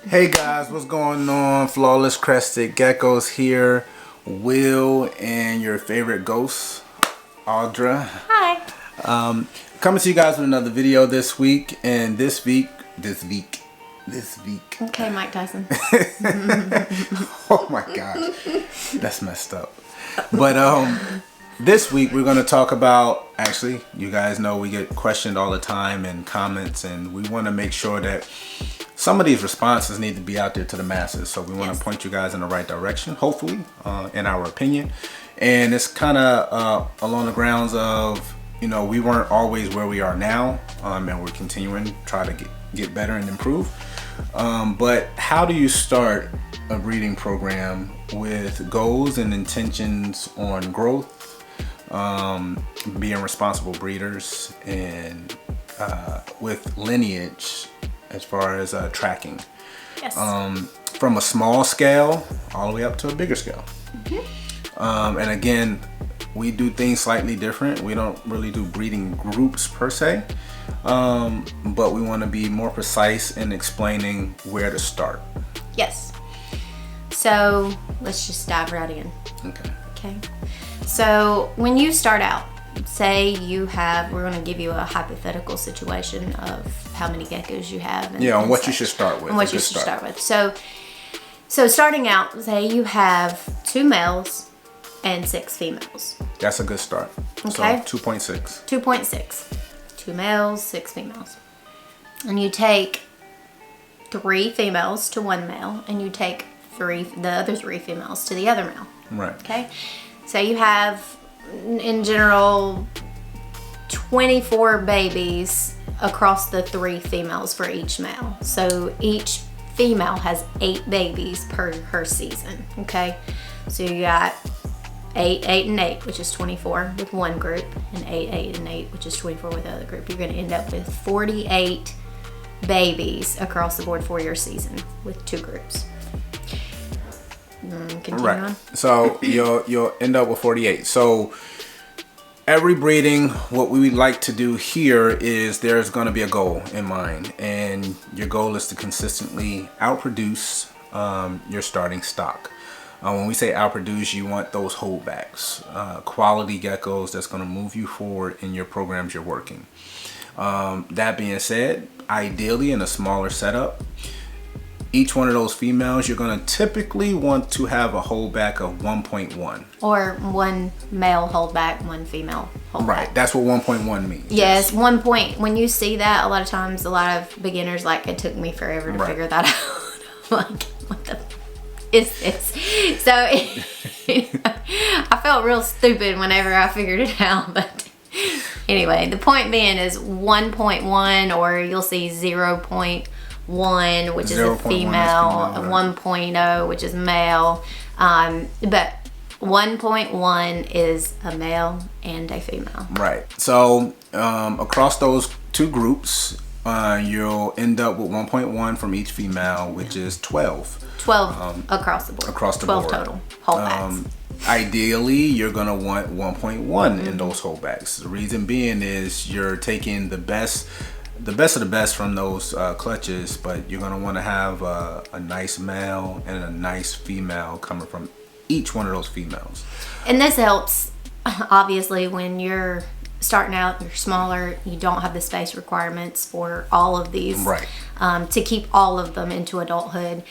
Hey guys, what's going on? Flawless Crested Geckos here. Will and your favorite ghost, Audra. Hi. Coming to you guys with another video this week. And this week. Okay, Mike Tyson. Oh my gosh, that's messed up. But this week we're going to talk about, actually, you guys know we get questioned all the time in comments, and we want to make sure that some of these responses need to be out there to the masses. So we want to point you guys in the right direction, hopefully, in our opinion. And it's kind of along the grounds of, you know, we weren't always where we are now, and we're continuing to try to get better and improve. But how do you start a breeding program with goals and intentions on growth, being responsible breeders, and with lineage as far as tracking? Yes. From a small scale all the way up to a bigger scale. And again, we do things slightly different. We don't really do breeding groups per se, but we want to be more precise in explaining where to start. Yes. So let's just dive right in. Okay. So when you start out, say you have, we're going to give you a hypothetical situation of how many geckos you have. And what you should start with. And what you should start with. So starting out, say you have 2 males and 6 females. That's a good start. Okay. So 2.6. 2.6. 2 males, 6 females. And you take 3 females to 1 male, and you take the other 3 females to the other male. Right. Okay. So you have, in general, 24 babies across the 3 females for each male. So each female has 8 babies per her season. Okay. So you got 8, 8, and 8, which is 24 with one group, and 8, 8, and 8, which is 24 with the other group. You're going to end up with 48 babies across the board for your season with 2 groups. Continue on. So you'll end up with 48. So every breeding, what we would like to do here is there's going to be a goal in mind, and your goal is to consistently outproduce your starting stock. When we say outproduce, you want those holdbacks, quality geckos that's going to move you forward in your programs you're working. That being said, ideally in a smaller setup, each one of those females, you're going to typically want to have a holdback of 1.1. Or 1 male holdback, 1 female holdback. Right, that's what 1.1 means. Yes, 1 point. When you see that, a lot of times, a lot of beginners, like, it took me forever to figure that out. Like, what the is this? So I felt real stupid whenever I figured it out. But anyway, the point being is 1.1, or you'll see 0.1, which is a female, 1.0, which is male. But 1.1 is a male and a female. Right. So across those 2 groups, you'll end up with 1.1 from each female, which is 12. 12 across the board. Across the 12 board. total holdbacks. Ideally, you're going to want 1.1 in those holdbacks. The reason being is you're taking the best of the best from those clutches, but you're going to want to have a nice male and a nice female coming from each one of those females. And this helps, obviously, when you're starting out, you're smaller, you don't have the space requirements for all of these. Right. To keep all of them into adulthood,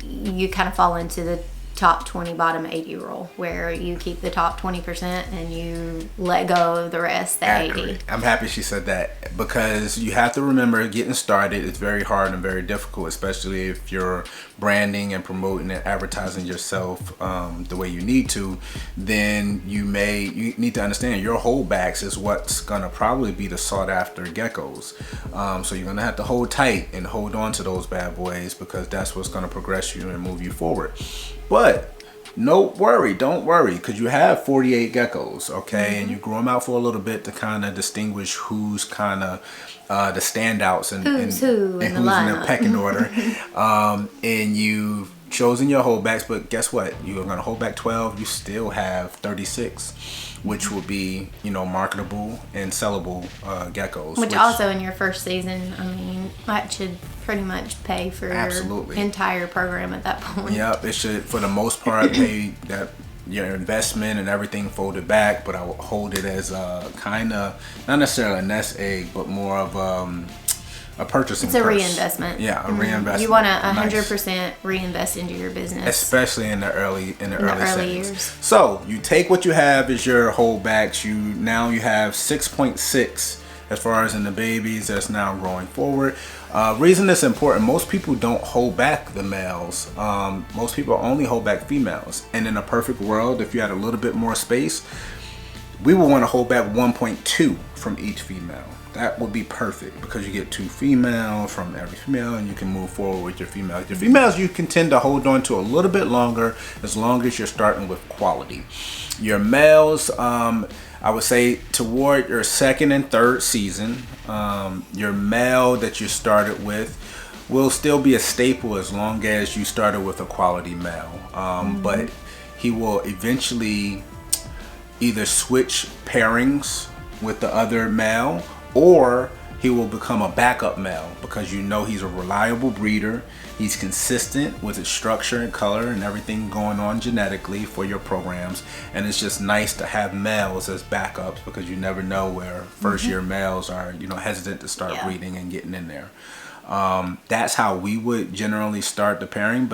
you kind of fall into the top 20, bottom 80 rule, where you keep the top 20% and you let go of the rest, the Accurate. 80. I'm happy she said that, because you have to remember, getting started is very hard and very difficult, especially if you're branding and promoting and advertising yourself the way you need to. Then you need to understand your holdbacks is what's gonna probably be the sought after geckos. So you're gonna have to hold tight and hold on to those bad boys, because that's what's gonna progress you and move you forward. But don't worry, because you have 48 geckos, okay? And you grow them out for a little bit to kind of distinguish who's kind of the standouts and who's in the pecking order. And you chosen your holdbacks, but guess what? You're going to hold back 12. You still have 36, which will be, marketable and sellable geckos. Which also in your first season, I mean, that should pretty much pay for your entire program at that point. Yep, it should, for the most part, pay that your investment and everything folded back, but I will hold it as a kind of, not necessarily a nest egg, but more of a purchasing It's a purse. reinvestment. Yeah, a reinvestment. You want to 100% reinvest into your business, especially in the early early years. So you take what you have as your holdbacks. You have 6.6 as far as in the babies that's now growing forward. Reason it's important: most people don't hold back the males. Most people only hold back females. And in a perfect world, if you had a little bit more space, we would want to hold back 1.2 from each female. That would be perfect because you get 2 females from every female and you can move forward with your females. Your females you can tend to hold on to a little bit longer as long as you're starting with quality. Your males, I would say toward your second and third season, your male that you started with will still be a staple as long as you started with a quality male. But he will eventually either switch pairings with the other male, or he will become a backup male because he's a reliable breeder. He's consistent with his structure and color and everything going on genetically for your programs. And it's just nice to have males as backups because you never know where first year males are, hesitant to start breeding and getting in there. That's how we would generally start the pairing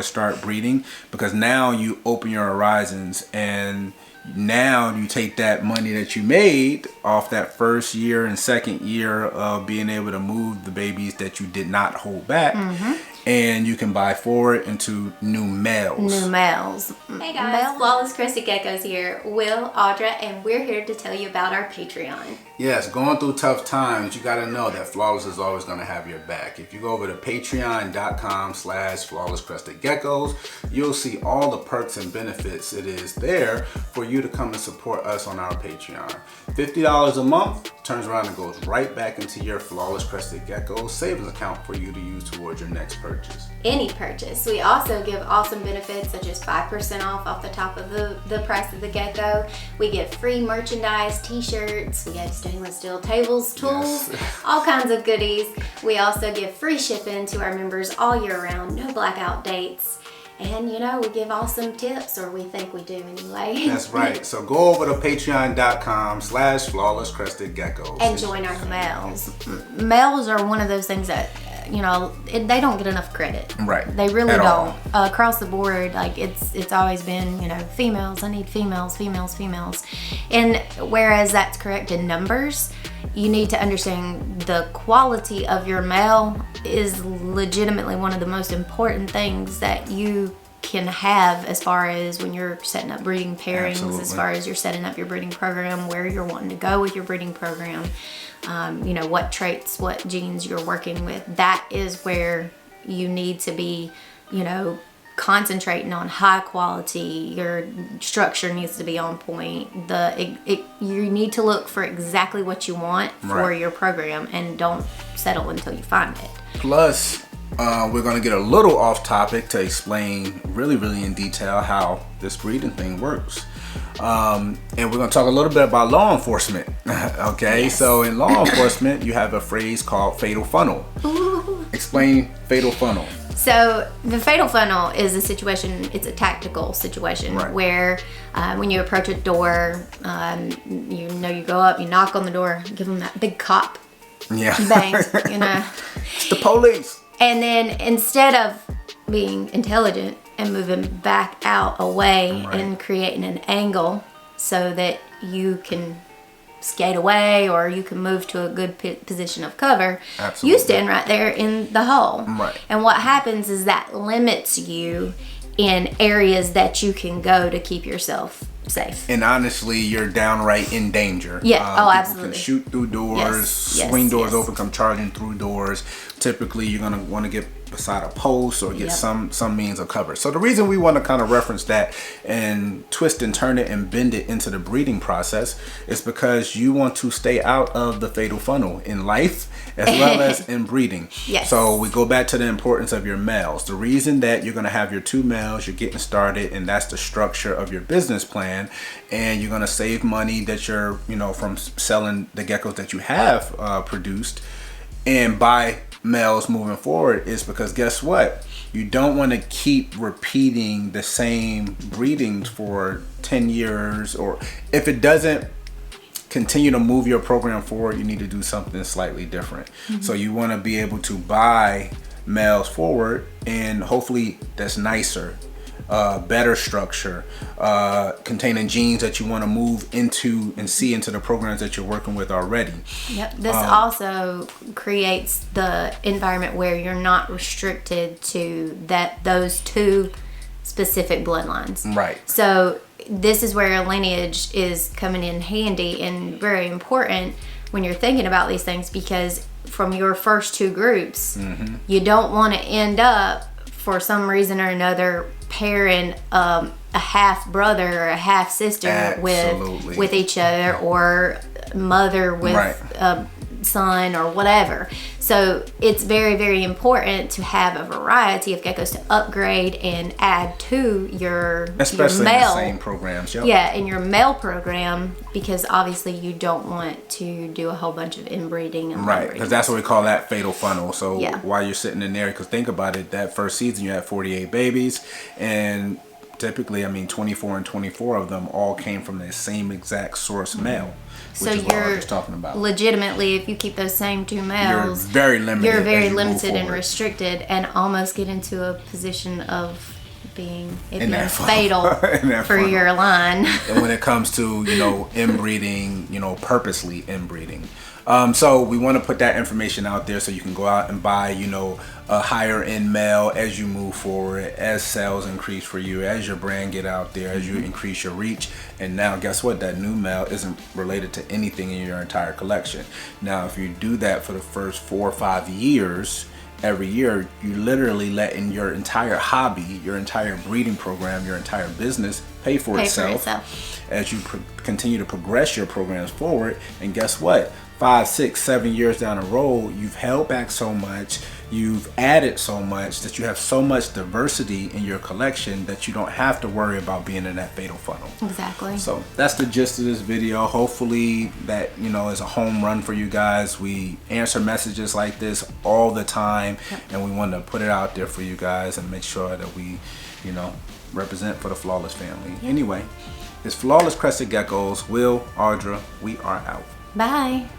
start breeding, because now you open your horizons and now you take that money that you made off that first year and second year of being able to move the babies that you did not hold back, and you can buy forward into new males. Hey guys, Flawless Crested Geckos here, Will, Audra, and we're here to tell you about our Patreon. Yes, going through tough times, you got to know that Flawless is always going to have your back. If you go over to patreon.com/flawlesscrestedgeckos, you'll see all the perks and benefits it is there for you to come and support us on our Patreon. $50 a month turns around and goes right back into your Flawless Crested Geckos savings account for you to use towards your next purchase. Any purchase. We also give awesome benefits such as 5% off the top of the price of the gecko. We give free merchandise, t-shirts, we get stainless steel tables, tools, all kinds of goodies. We also give free shipping to our members all year round, no blackout dates. And we give awesome tips, or we think we do anyway. That's right. So go over to patreon.com/flawlesscrestedgeckos and join our males. Males are one of those things that they don't get enough credit. Right. They really don't. Across the board, like it's always been, females. I need females. And whereas that's correct in numbers, you need to understand the quality of your male is legitimately one of the most important things that you can have as far as when you're setting up breeding pairings. Absolutely. As far as you're setting up your breeding program, where you're wanting to go with your breeding program, what traits, what genes you're working with. That is where you need to be, concentrating on high quality. Your structure needs to be on point. You need to look for exactly what you want for your program, and don't settle until you find it. Plus, we're going to get a little off topic to explain really, really in detail how this breeding thing works. And we're going to talk a little bit about law enforcement. Okay, yes. So in law enforcement, you have a phrase called fatal funnel. Ooh. Explain fatal funnel. So the fatal funnel is a situation, it's a tactical situation where when you approach a door, you go up, you knock on the door, give them that big cop. Yeah. Bang, It's the police. And then instead of being intelligent and moving back out away and creating an angle so that you can skate away or you can move to a good position of cover, you stand right there in the hole. Right. And what happens is that limits you in areas that you can go to keep yourself safe. And honestly, you're downright in danger. Yeah, people absolutely. Can shoot through doors, swing doors open, come charging through doors. typically you're going to want to get beside a post or get some means of cover. So the reason we want to kind of reference that and twist and turn it and bend it into the breeding process is because you want to stay out of the fatal funnel in life as well as in breeding. Yes. So we go back to the importance of your males. The reason that you're going to have your 2 males, you're getting started, and that's the structure of your business plan, and you're going to save money that you're, you know, from selling the geckos that you have produced and buy males moving forward, is because guess what? You don't want to keep repeating the same breedings for 10 years, or if it doesn't continue to move your program forward, you need to do something slightly different. So you want to be able to buy males forward, and hopefully that's nicer, better structure, containing genes that you want to move into and see into the programs that you're working with already. Yep. This also creates the environment where you're not restricted to those 2 specific bloodlines. Right. So this is where a lineage is coming in handy and very important when you're thinking about these things, because from your first 2 groups, you don't want to end up, for some reason or another, pairing a half brother or a half sister with each other, or mother with a son or whatever. So it's very, very important to have a variety of geckos to upgrade and add to your especially male, in the same programs. Yeah, in your male program, because obviously you don't want to do a whole bunch of inbreeding and right, because that's what we call that fatal funnel. So yeah. while you're sitting in there, because think about it, that first season you had 48 babies, and typically, I mean, 24 and 24 of them all came from the same exact source male. So which is what I was you're just talking about. Legitimately, if you keep those same 2 males, you're very limited. You're very limited and restricted, and almost get into a position of being fatal for your line. And when it comes to, you know, inbreeding, you know, purposely inbreeding. So we want to put that information out there so you can go out and buy, you know, a higher end male as you move forward, as sales increase for you, as your brand get out there, as you increase your reach. And now guess what? That new male isn't related to anything in your entire collection. Now, if you do that for the first 4 or 5 years, every year, you literally letting your entire hobby, your entire breeding program, your entire business pay for itself as you continue to progress your programs forward. And guess what? 5, 6, 7 years down the road, you've held back so much, you've added so much, that you have so much diversity in your collection that you don't have to worry about being in that fatal funnel. Exactly. So that's the gist of this video. Hopefully that, you know, is a home run for you guys. We answer messages like this all the time, and we want to put it out there for you guys and make sure that we, you know, represent for the Flawless family. Anyway, it's Flawless Crested Geckos. Will, Audra, we are out. Bye.